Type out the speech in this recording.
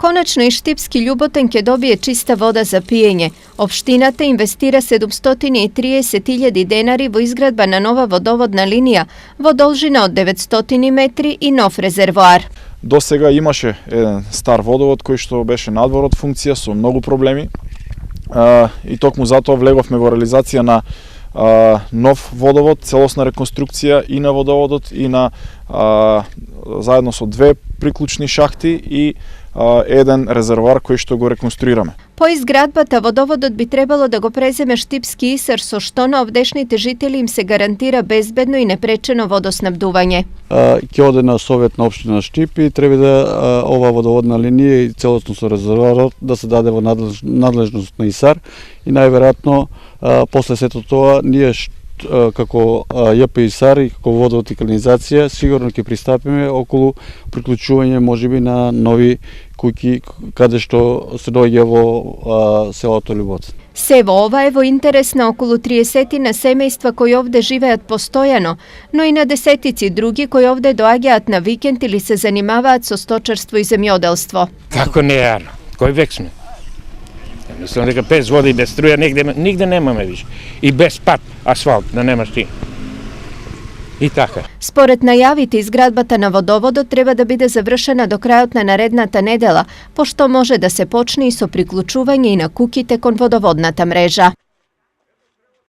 Konačno i Štipski Ljubotenke dobije čista voda za pijenje. Opštinata investira 730.000 denari vo izgradbana nova vodovodna linija, vodolžina od 900 метри и нов резервоар. До сега имаше еден стар водовод кој што беше надвор од функција со многу проблеми и токму затоа влеговме во реализација на нов водовод, целосна реконструкција и на водоводот и на заедно со две приклучни шахти и еден резервоар кој што го реконструираме. По изградбата водоводот би требало да го преземе Štipski Isar, со што на овдешните жители им се гарантира безбедно и непречено водоснабдување. Ќе оде на Совет на општина Štip и треба да ова водоводна линија и целосно со резервоарот да се даде во надлежност на Исар и најверојатно после сето тоа ние како ЈП Исар и како водовод и канализација сигурно ќе пристапиме околу приклучување можеби на нови куќи каде што се доаѓа во селото Љуботен. Сево ова е во интерес на околу 30 семејства кои овде живеат постојано, но и на десетици други кои овде доаѓаат на викенд или се занимаваат со сточарство и земјоделство. Како не е, кој век сме? Мислам дека без вода и без струја нигде немаме више. И без пат, асфалт, да немаш ти. И така. Според најавите, изградбата на водоводот треба да биде завршена до крајот на наредната недела, пошто може да се почне и со приклучување и на куќите кон водоводната мрежа.